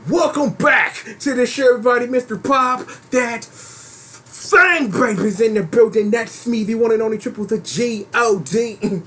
Welcome back to the show, everybody. Mr. Pop, that Fang Baby's in the building. That's me, the one and only triple the G.O.D.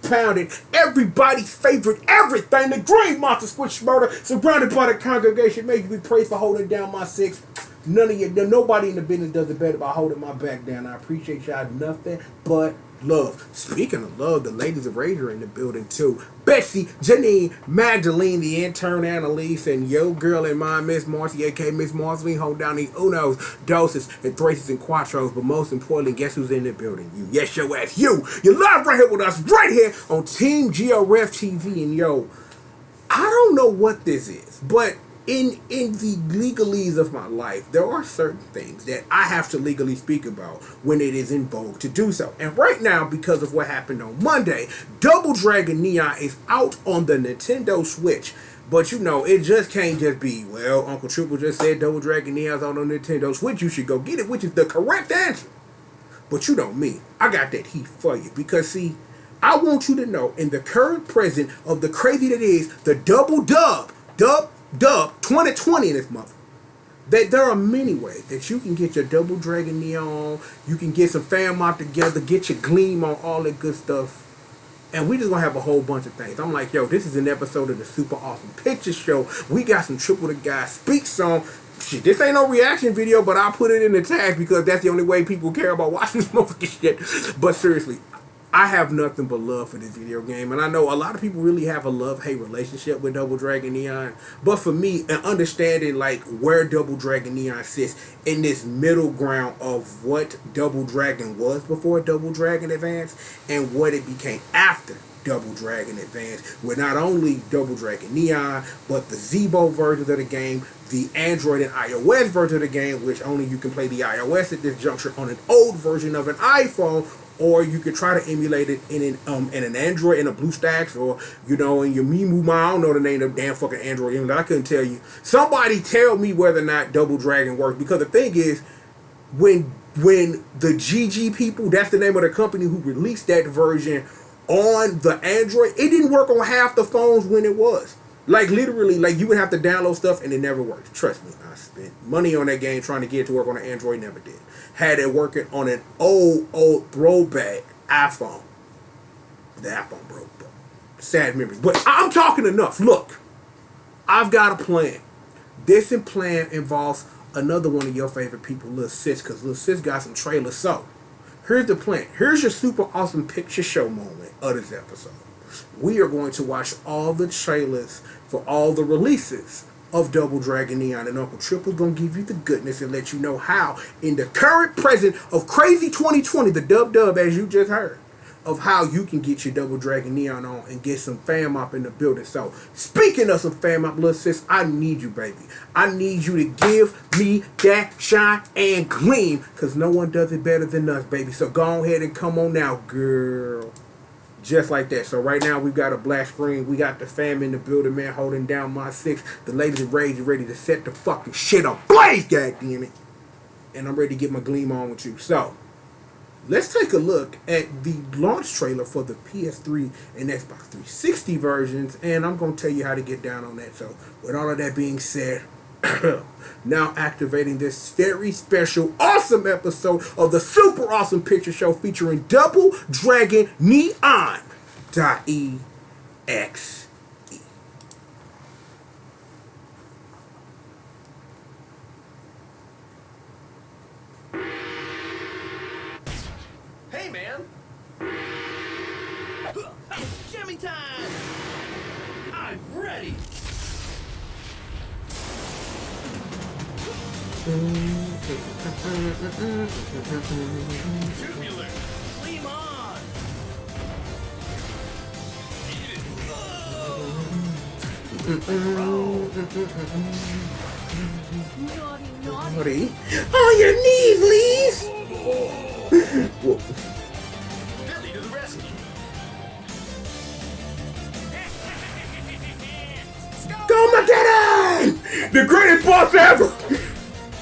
Pounded. Everybody's favorite everything, the Green Monster Switch Murder, surrounded by the congregation. May you be praised for holding down my six. Nobody in the business does it better by holding my back down. I appreciate y'all nothing but love. Speaking of love, the ladies of Rage are in the building too. Betsy, Janine, Magdalene, the intern Annalise, and yo girl and mine, Miss Marcy, aka Miss Marcy, hold down these unos, doses, and thraces and quattros. But most importantly, guess who's in the building? You. Yes, your ass. You're live right here with us, right here on Team GOREF TV. And yo, I don't know what this is, but in the legalese of my life, there are certain things that I have to legally speak about when it is in vogue to do so. And right now, because of what happened on Monday, Double Dragon Neon is out on the Nintendo Switch. But you know, it just can't just be, well, Uncle Triple just said Double Dragon Neon's out on the Nintendo Switch, you should go get it, which is the correct answer. But you know me, I got that heat for you. Because see, I want you to know, in the current present of the crazy that is the Double Dub 2020 in this month, that there are many ways that you can get your Double Dragon Neon, you can get some fam out together, get your gleam on, all that good stuff. And we just gonna have a whole bunch of things. I'm like, yo, this is an episode of the Super Awesome Picture Show. We got some Triple the Guy Speak Song. Shit, this ain't no reaction video, but I'll put it in the tag because that's the only way people care about watching this motherfucking shit. But seriously, I have nothing but love for this video game, and I know a lot of people really have a love-hate relationship with Double Dragon Neon, but for me, and understanding like where Double Dragon Neon sits in this middle ground of what Double Dragon was before Double Dragon Advance and what it became after Double Dragon Advance, with not only Double Dragon Neon, but the Zeebo versions of the game, the Android and iOS version of the game, which only you can play the iOS at this juncture on an old version of an iPhone, or you could try to emulate it in an Android, in a BlueStacks, or, you know, in your Mimu. I don't know the name of the damn fucking Android emulator. I couldn't tell you. Somebody tell me whether or not Double Dragon works, because the thing is, when the GG people, that's the name of the company who released that version on the Android, it didn't work on half the phones when it was. Like, literally, like, you would have to download stuff and it never worked. Trust me, I spent money on that game trying to get it to work on an Android, never did. Had it working on an old throwback iPhone. The iPhone broke, bro. Sad memories. But I'm talking enough. Look, I've got a plan. This plan involves another one of your favorite people, Lil Sis, because Lil Sis got some trailers. So, here's the plan. Here's your super awesome picture show moment of this episode. We are going to watch all the trailers for all the releases of Double Dragon Neon, and Uncle Triple's gonna give you the goodness and let you know how, in the current present of crazy 2020, the dub as you just heard, of how you can get your Double Dragon Neon on and get some fam up in the building. So, speaking of some fam up, little sis, I need you, baby. I need you to give me that shine and gleam, because no one does it better than us, baby. So go ahead and come on now, girl. Just like that. So right now we've got a black screen. We got the fam in the building, man, holding down my six. The ladies of Rage are ready to set the fucking shit ablaze, goddammit. And I'm ready to get my gleam on with you. So, let's take a look at the launch trailer for the PS3 and Xbox 360 versions. And I'm going to tell you how to get down on that. So, with all of that being said, now activating this very special, awesome episode of the Super Awesome Picture Show featuring Double Dragon Neon.exe. Hey, man! It's Jimmy time! I'm ready! Tubular! Gleam on! Naughty. On your knees, please! Whoa. Billy to the rescue! Go, Mageddon! The greatest boss ever!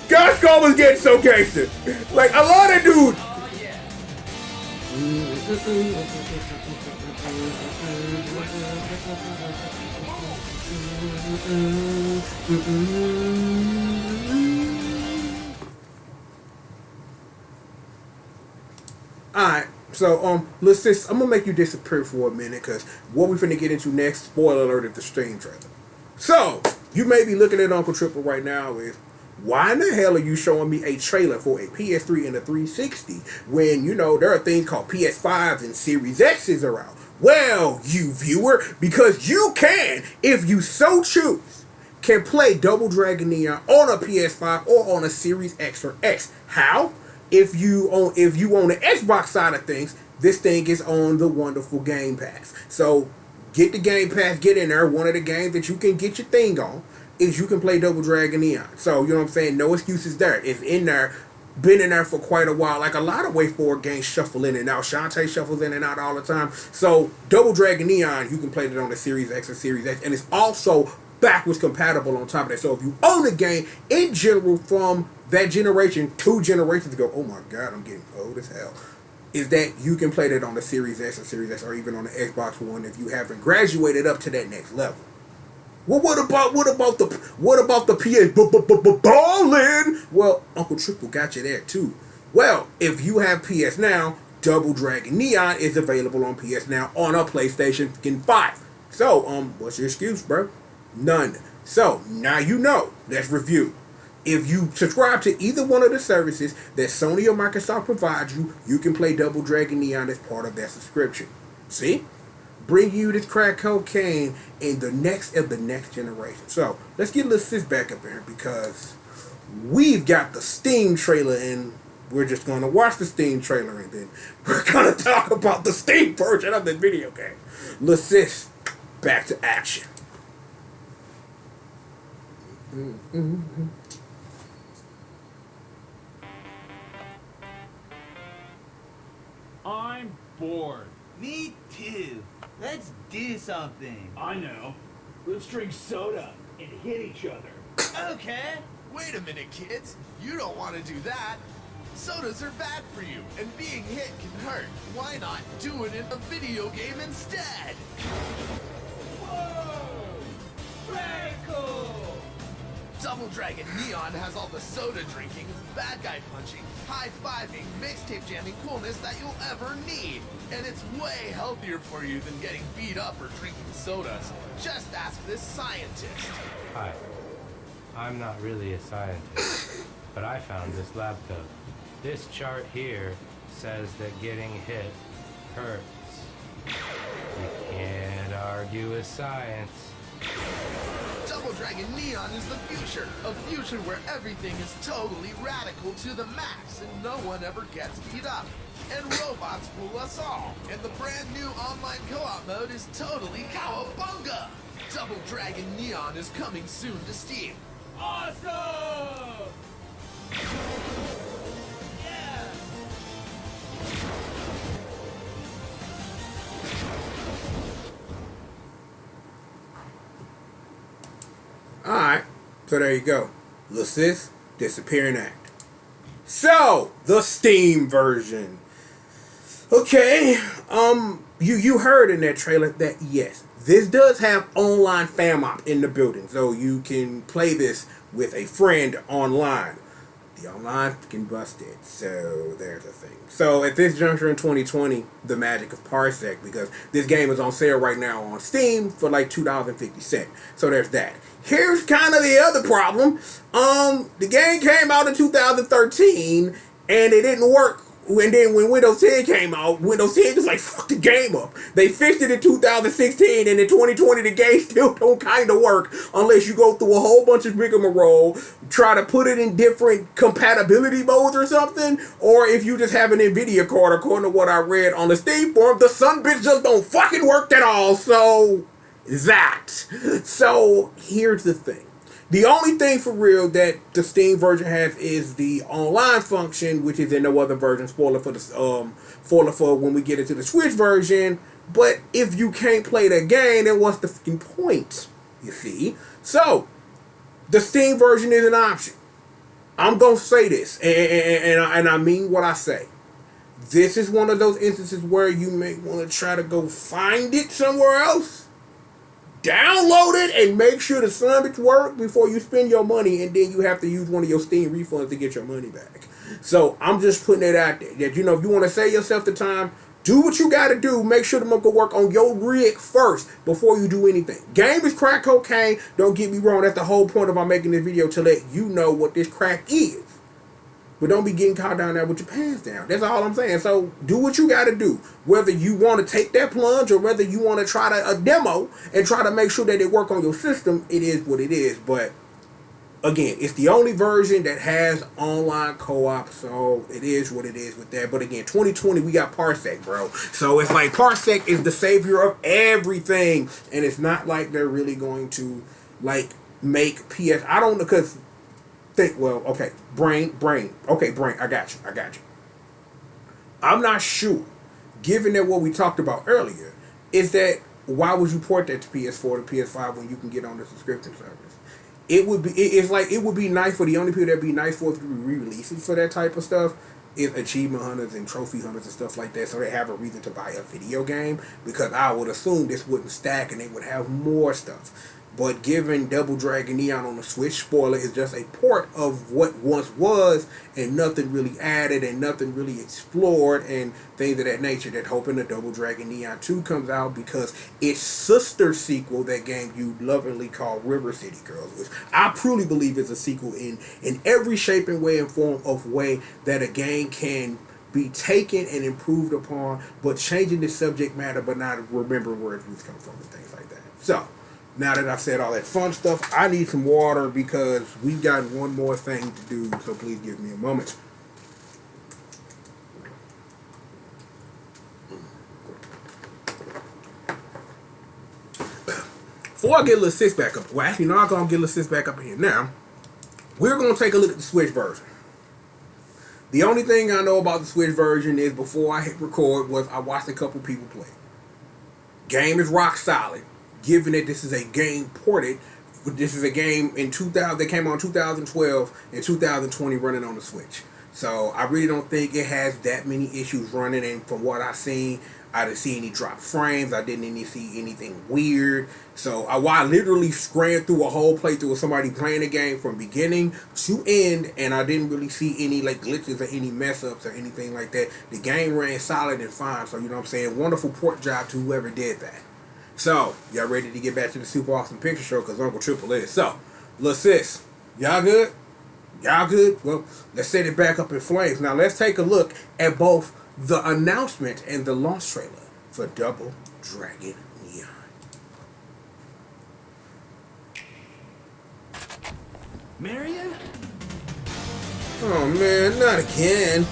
God Skull was getting so gangster. Like, I love that dude. Oh, yeah. Alright, so let's just I'm gonna make you disappear for a minute because what we finna get into next, spoiler alert at the stream trailer. So, you may be looking at Uncle Triple right now with why in the hell are you showing me a trailer for a PS3 and a 360 when you know there are things called PS5s and Series X's around? Well, you viewer, because you can, if you so choose, can play Double Dragon Neon on a PS5 or on a Series X or X. How? If you own the Xbox side of things, this thing is on the wonderful Game Pass. So get the Game Pass, get in there. One of the games that you can get your thing on is you can play Double Dragon Neon. So you know what I'm saying? No excuses there. It's in there. Been in there for quite a while. Like a lot of Way Forward games shuffle in and out. Shantae shuffles in and out all the time. So Double Dragon Neon, you can play it on the Series X or Series X. And it's also backwards compatible on top of that. So if you own a game in general from that generation, 2 generations ago, oh my god, I'm getting old as hell, is that you can play that on the Series X or Series X or even on the Xbox One if you haven't graduated up to that next level. Well, what about the PS ballin'? Well, Uncle Triple got you there too. Well, if you have PS Now, Double Dragon Neon is available on PS Now on a PlayStation 5. So, what's your excuse, bro? None. So, now you know. Let's review. If you subscribe to either one of the services that Sony or Microsoft provides you, you can play Double Dragon Neon as part of that subscription. See? Bring you this crack cocaine in the next generation. So, let's get little sis back up here because we've got the Steam trailer and we're just going to watch the Steam trailer and then we're going to talk about the Steam version of the video game. Little sis, back to action. Mm-hmm. I'm bored. Me too. Let's do something. I know. Let's drink soda and hit each other. Okay. Wait a minute, kids. You don't want to do that. Sodas are bad for you, and being hit can hurt. Why not do it in a video game instead? Whoa! Radical! Double Dragon Neon has all the soda drinking, bad guy punching, high-fiving, mixtape jamming coolness that you'll ever need. And it's way healthier for you than getting beat up or drinking sodas. Just ask this scientist. Hi. I'm not really a scientist, but I found this lab coat. This chart here says that getting hit hurts. You can't argue with science. Double Dragon Neon is the future. A future where everything is totally radical to the max and no one ever gets beat up. And robots rule us all. And the brand new online co-op mode is totally cowabunga. Double Dragon Neon is coming soon to Steam. Awesome! Yeah! Alright, so there you go. Little sis, disappearing act. So, the Steam version. Okay, you heard in that trailer that yes, this does have online fam op in the building, so you can play this with a friend online. The online can bust it, so there's a thing. So at this juncture in 2020, the magic of Parsec, because this game is on sale right now on Steam for like $2.50. So there's that. Here's kind of the other problem. The game came out in 2013 and it didn't work. And then when Windows 10 came out, Windows 10 just like fucked the game up. They fixed it in 2016, and in 2020 the game still don't kind of work unless you go through a whole bunch of rigmarole, try to put it in different compatibility modes or something, or if you just have an NVIDIA card, according to what I read on the Steam forum, the son bitch just don't fucking work at all. So here's the thing. The only thing for real that the Steam version has is the online function, which is in no other version. Spoiler for when we get into the Switch version. But if you can't play that game, then what's the fucking point? You see? So, the Steam version is an option. I'm gonna say this, and I mean what I say. This is one of those instances where you may want to try to go find it somewhere else. Download it and make sure the summons work before you spend your money, and then you have to use one of your Steam refunds to get your money back. So I'm just putting it out there that, you know, if you want to save yourself the time, do what you got to do. Make sure the motherfucker work on your rig first before you do anything. Game is crack cocaine. Don't get me wrong. That's the whole point of my making this video, to let you know what this crack is. But don't be getting caught down there with your pants down. That's all I'm saying. So do what you got to do. Whether you want to take that plunge or whether you want to try a demo and try to make sure that it work on your system, it is what it is. But again, it's the only version that has online co-op, so it is what it is with that. But again, 2020, we got Parsec, bro. So it's like Parsec is the savior of everything, and it's not like they're really going to like make PS. I don't know, because think, well, okay, brain, okay, brain, I got you. I'm not sure, given that what we talked about earlier, is that why would you port that to PS4 to PS5 when you can get on the subscription service? It would be, it's like, it would be nice for the only people that'd be nice for it to be re-releases for that type of stuff is achievement hunters and trophy hunters and stuff like that, so they have a reason to buy a video game, because I would assume this wouldn't stack and they would have more stuff. But given Double Dragon Neon on the Switch, spoiler, is just a port of what once was, and nothing really added and nothing really explored and things of that nature, that hoping the Double Dragon Neon 2 comes out, because its sister sequel, that game you lovingly call River City Girls, which I truly believe is a sequel in every shape and way and form of way that a game can be taken and improved upon, but changing the subject matter but not remembering where its roots come from and things like that. So now that I've said all that fun stuff, I need some water because we've got one more thing to do, so please give me a moment. Before I get Lil Sis back up, well, actually, no, I'm going to get Lil Sis back up in here now. We're going to take a look at the Switch version. The only thing I know about the Switch version is before I hit record was I watched a couple people play. Game is rock solid. Given that this is a game ported, this is a game in 2000 that came out in 2012 and 2020 running on the Switch. So I really don't think it has that many issues running, and from what I've seen, I didn't see any drop frames. I didn't see anything weird. So I literally scanned through a whole playthrough of somebody playing the game from beginning to end, and I didn't really see any like glitches or any mess ups or anything like that. The game ran solid and fine. So you know what I'm saying, wonderful port job to whoever did that. So, y'all ready to get back to the Super Awesome Picture Show, because Uncle Triple is. So, Lil Sis, y'all good? Y'all good? Well, let's set it back up in flames. Now, let's take a look at both the announcement and the launch trailer for Double Dragon Neon. Marion? Oh, man, not again.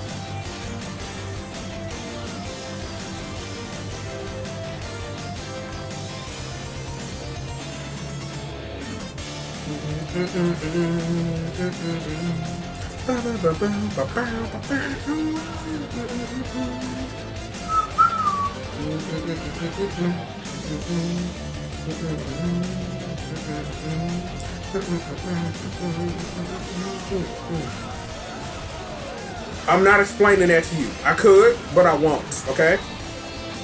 I'm not explaining that to you. I could, but I won't, okay?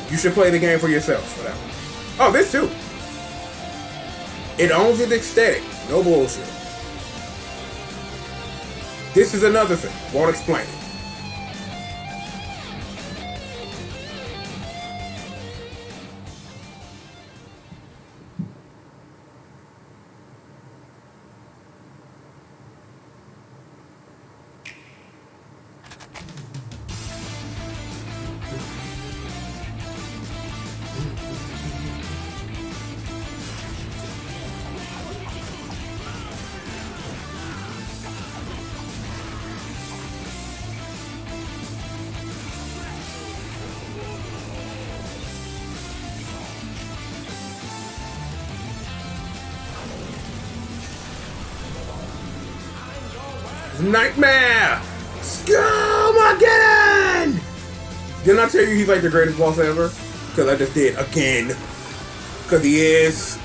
You should play the game for yourself for that one. Oh, this too. It owns its aesthetic. No bullshit. This is another thing. Won't explain it. Nightmare! Skullmageddon! Didn't I tell you he's like the greatest boss ever? Because I just did again. Because he is.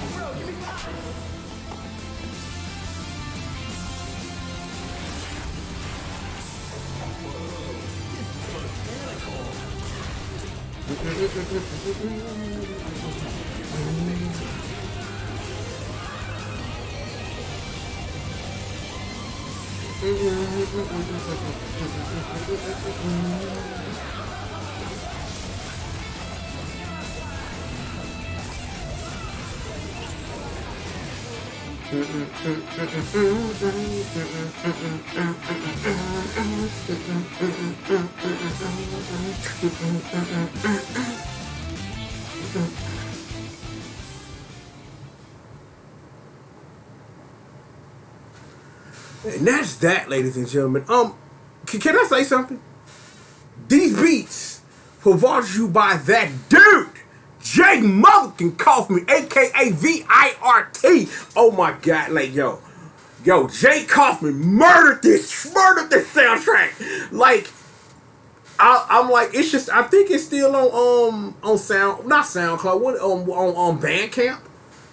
Bro, give me 5. And that's that, ladies and gentlemen. Can I say something? These beats were brought to you by that dude, Jay Motherfucking Kaufman, aka VIRT. Oh my god, like yo, Jay Kaufman murdered this soundtrack. Like I'm like, it's just, I think it's still on Sound, not SoundCloud, what on Bandcamp.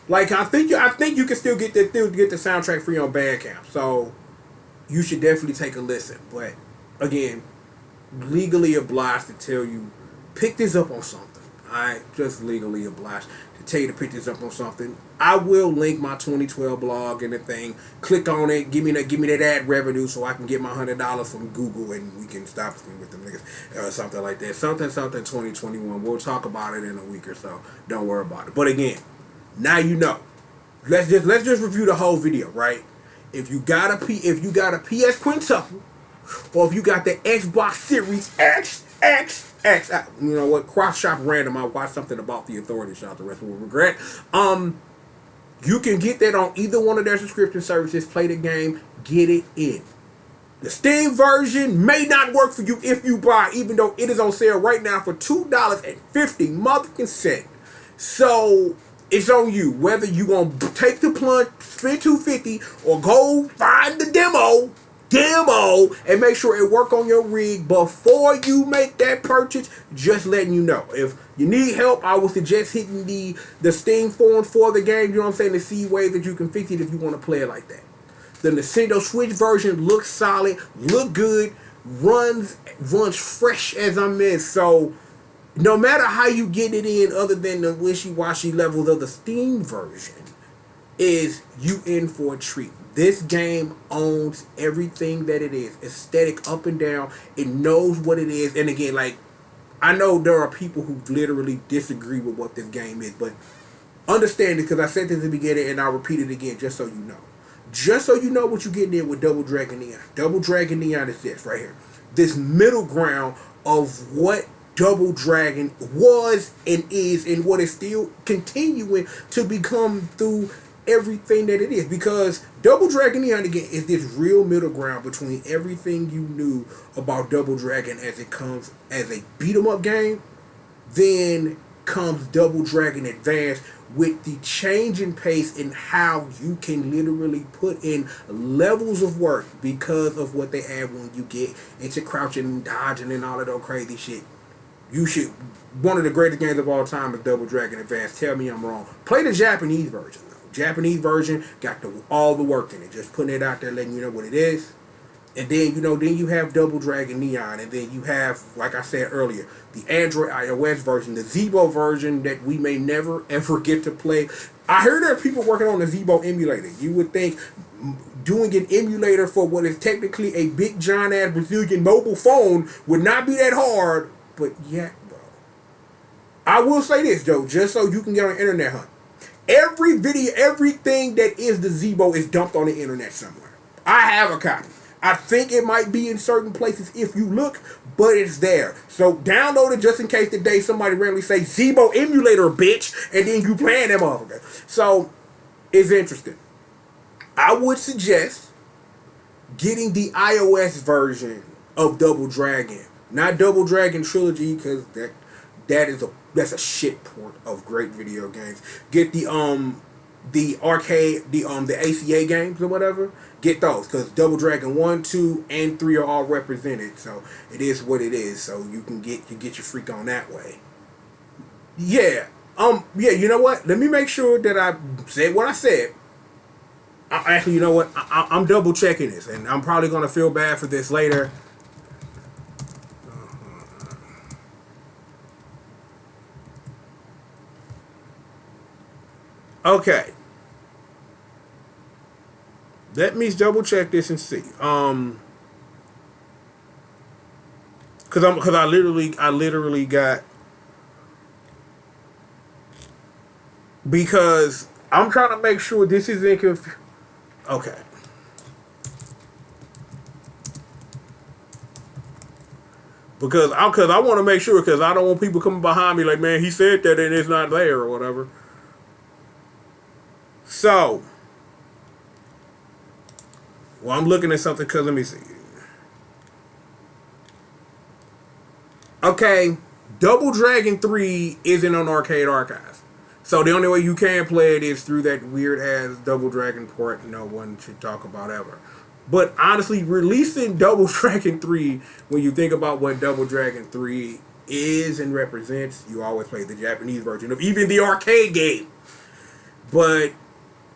Like I think you can still get the soundtrack free on Bandcamp. So you should definitely take a listen. But again, legally obliged to tell you, pick this up on something. Alright, just legally obliged to tell you to pick this up on something. I will link my 2012 blog and the thing. Click on it. Give me that ad revenue so I can get my $100 from Google and we can stop with them niggas or something like that. Something 2021. We'll talk about it in a week or so. Don't worry about it. But again, now you know. Let's just review the whole video, right? If you got a PS Quintuple, or if you got the Xbox Series X, you know what? Cross shop random. I watched something about the Authority. Shout out the rest with regret. You can get that on either one of their subscription services. Play the game, get it in. The Steam version may not work for you if you buy, even though it is on sale right now for $2.50. So it's on you whether you gonna take the plunge, spend $2.50, or go find the demo, and make sure it work on your rig before you make that purchase. Just letting you know. If you need help, I would suggest hitting the Steam forum for the game, you know what I'm saying, to see ways that you can fix it if you want to play it like that. The Nintendo Switch version looks solid, look good, runs fresh as I missed. So no matter how you get it in, other than the wishy-washy levels of the Steam version, is you in for a treat. This game owns everything that it is. Aesthetic up and down. It knows what it is. And again, like, I know there are people who literally disagree with what this game is, but understand it, because I said this at the beginning and I'll repeat it again just so you know. Just so you know what you're getting in with Double Dragon Neon. Double Dragon Neon is this right here. This middle ground of what Double Dragon was and is, and what is still continuing to become through everything that it is. Because Double Dragon Neon, again, is this real middle ground between everything you knew about Double Dragon as it comes as a beat 'em up game. Then comes Double Dragon Advance with the change in pace and how you can literally put in levels of work because of what they add when you get into crouching and dodging and all of that crazy shit. You should, one of the greatest games of all time is Double Dragon Advance. Tell me I'm wrong. Play the Japanese version though. Japanese version got all the work in it. Just putting it out there, letting you know what it is. And then, then you have Double Dragon Neon. And then you have, like I said earlier, the Android iOS version, the Zeebo version that we may never, ever get to play. I heard there are people working on the Zeebo emulator. You would think doing an emulator for what is technically a big, giant-ass Brazilian mobile phone would not be that hard. But yeah, bro. I will say this, though, just so you can get on the internet hunt. Every video, everything that is the Zeebo is dumped on the internet somewhere. I have a copy. I think it might be in certain places if you look, but it's there. So download it just in case today somebody randomly say Zeebo emulator, bitch, and then you playing that motherfucker. So it's interesting. I would suggest getting the iOS version of Double Dragon, not Double Dragon Trilogy, because that's a shit port of great video games. Get the arcade, the ACA games or whatever. Get those, because Double Dragon 1, 2, and 3 are all represented. So it is what it is. So you can get your freak on that way. Yeah. Yeah, you know what? Let me make sure that I said what I said. Actually, you know what? I'm double checking this, and I'm probably gonna feel bad for this later. Okay. Let me double check this and see. Cause I literally got, because I'm trying to make sure this isn't okay. Because I want to make sure, because I don't want people coming behind me like, man, he said that and it's not there or whatever. So, well, I'm looking at something, because let me see. Okay, Double Dragon 3 isn't on Arcade Archives. So the only way you can play it is through that weird ass Double Dragon port no one should talk about ever. But honestly, releasing Double Dragon 3, when you think about what Double Dragon 3 is and represents, you always play the Japanese version of even the arcade game. But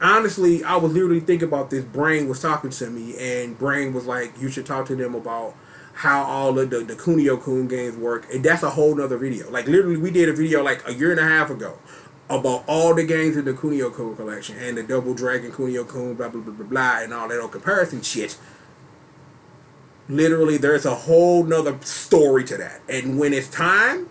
honestly, I was literally thinking about this. Brain was talking to me, and Brain was like, you should talk to them about how all of the Kunio-kun games work. And that's a whole nother video. Like, literally, we did a video like a year and a half ago about all the games in the Kunio-kun collection and the Double Dragon Kunio-kun, blah, blah, blah, blah, blah, and all that old comparison shit. Literally, there's a whole nother story to that. And when it's time,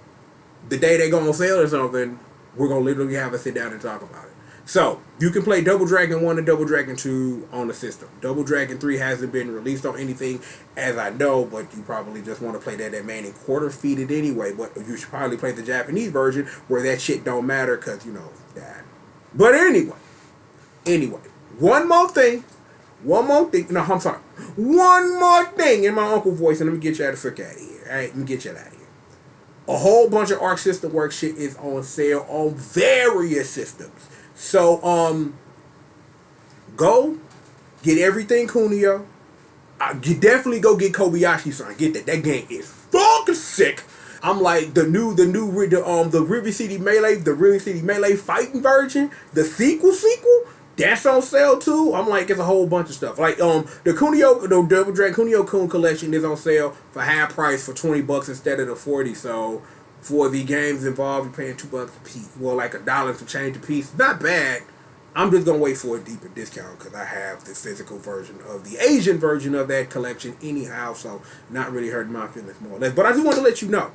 the day they're going to sell or something, we're going to literally have a sit down and talk about it. So, you can play Double Dragon 1 and Double Dragon 2 on the system. Double Dragon 3 hasn't been released on anything, as I know, but you probably just want to play that at Manning quarter feed it anyway. But you should probably play the Japanese version, where that shit don't matter, because, you know, that. But anyway, one more thing, no, I'm sorry, one more thing in my uncle voice, and let me get you out of the fuck out of here, alright? Let me get you out of here. A whole bunch of Arc System Works shit is on sale on various systems. So, go get everything Kunio. You definitely go get Kobayashi-san. Get that. That game is fucking sick. I'm like the River City Melee fighting version, the sequel. That's on sale too. I'm like, it's a whole bunch of stuff. Like the Double Dragon Kunio-kun collection is on sale for half price for $20 instead of the $40. So for the games involved, you're paying $2 a piece. Well, like $1 to change a piece. Not bad. I'm just gonna wait for a deeper discount because I have the physical version of the Asian version of that collection anyhow. So not really hurting my feelings more or less. But I just want to let you know,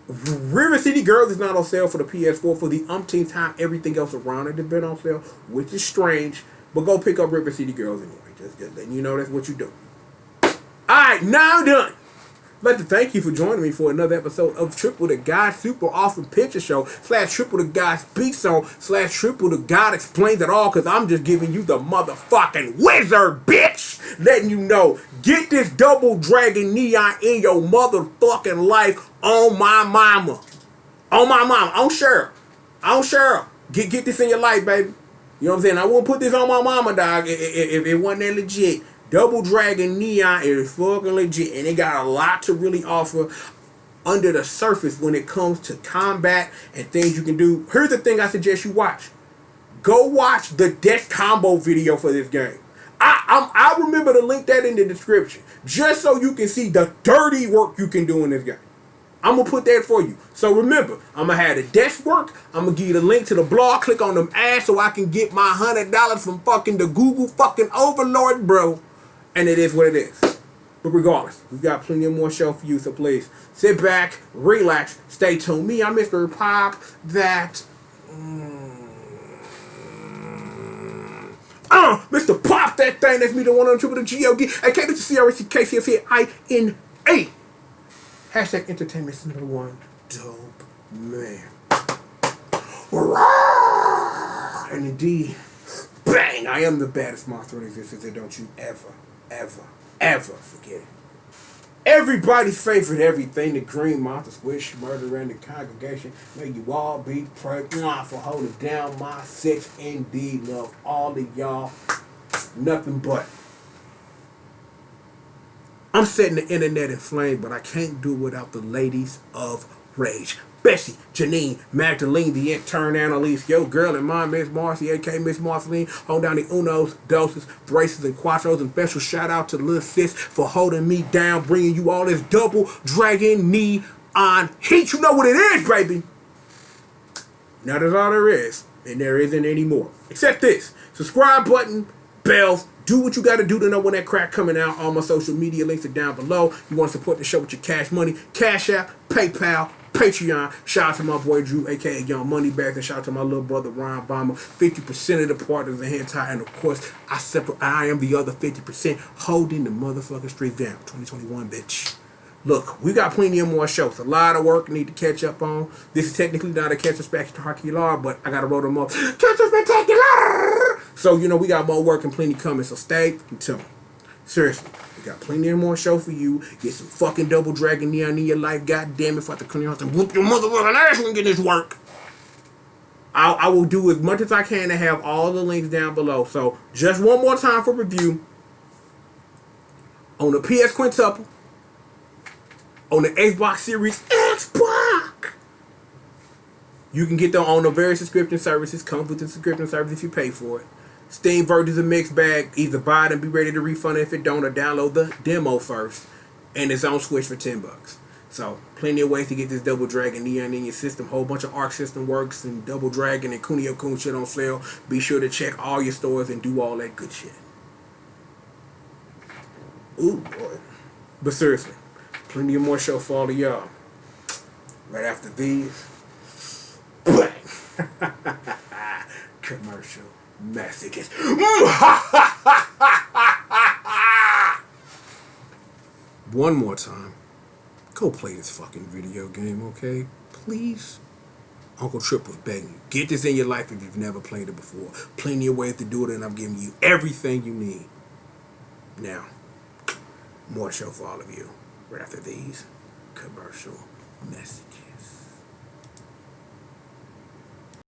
River City Girls is not on sale for the PS4 for the umpteenth time. Everything else around it has been on sale, which is strange. But go pick up River City Girls anyway. Just letting you know that's what you do. Alright, now I'm done. I'd like to thank you for joining me for another episode of Triple the God Super Awesome Picture Show / Triple the God Speaks On / Triple the God Explains It All, because I'm just giving you the motherfucking wizard, bitch! Letting you know, get this Double Dragon Neon in your motherfucking life on my mama. On my mama. On Cheryl. Get this in your life, baby. You know what I'm saying? I wouldn't put this on my mama, dog, if it wasn't that legit. Double Dragon Neon is fucking legit, and it got a lot to really offer under the surface when it comes to combat and things you can do. Here's the thing I suggest you watch. Go watch the Death Combo video for this game. I remember to link that in the description, just so you can see the dirty work you can do in this game. I'm going to put that for you. So remember, I'm going to have the desk work. I'm going to give you the link to the blog. Click on them ads so I can get my $100 from fucking the Google fucking overlord, bro. And it is what it is. But regardless, we've got plenty of more show for you, so please sit back, relax, stay tuned. Me, I'm Mr. Pop. Mr. Pop, that thing. That's me, the one on triple the G.O.D. aka Mr. CRSCKCFCINA. Hashtag entertainment's #1 dope man. And indeed, bang, I am the baddest monster in existence, and don't you ever forget it. Everybody's favorite everything, the Green Monster, Squish, Murder, and the Congregation. May you all be praised for holding down my six. Indeed, love all of y'all. Nothing but. I'm setting the internet in flames, but I can't do it without the ladies of rage. Bessie, Janine, Magdalene, the intern Annalise, yo girl and mom, Miss Marcy, aka Miss Marceline, hold down the unos, doses, braces, and quattros, and special shout out to little sis for holding me down, bringing you all this double dragon neon heat. You know what it is, baby. Now that's all there is, and there isn't any more. Except this. Subscribe button, bells, do what you gotta do to know when that crack coming out. All my social media links are down below. You want to support the show with your cash money, Cash App, PayPal, Patreon. Shout out to my boy Drew, aka Young Moneybags, and shout out to my little brother Ryan Bomber. 50% of the partners are hentai, and of course, I am the other 50% holding the motherfucking streets down. 2021, bitch. Look, we got plenty of more shows. A lot of work I need to catch up on. This is technically not a Catch a Spectacular, but I gotta roll them up. Catch a Spectacular! So, you know, we got more work and plenty coming, so stay tuned. Seriously, we got plenty of more show for you. Get some fucking Double Dragon Neon in your life. God damn it, if I have to come here and whoop your motherfucking ass when get this work. I will do as much as I can to have all the links down below. So, just one more time for review. On the PS Quintuple. On the Xbox Series Xbox. You can get them on the various subscription services. Comes with the subscription service if you pay for it. Steam version's a mixed bag. Either buy it and be ready to refund it if it don't, or download the demo first. And it's on Switch for $10. So, plenty of ways to get this Double Dragon Neon in your system. Whole bunch of Arc System Works and Double Dragon and Kunio Kun shit on sale. Be sure to check all your stores and do all that good shit. Ooh, boy. But seriously, plenty of more show for all of y'all. Right after these. Commercial messages. One more time. Go play this fucking video game, okay? Please. Uncle Trip was begging you. Get this in your life if you've never played it before. Plenty of ways to do it, and I'm giving you everything you need. Now, more show for all of you. Right after these commercial messages.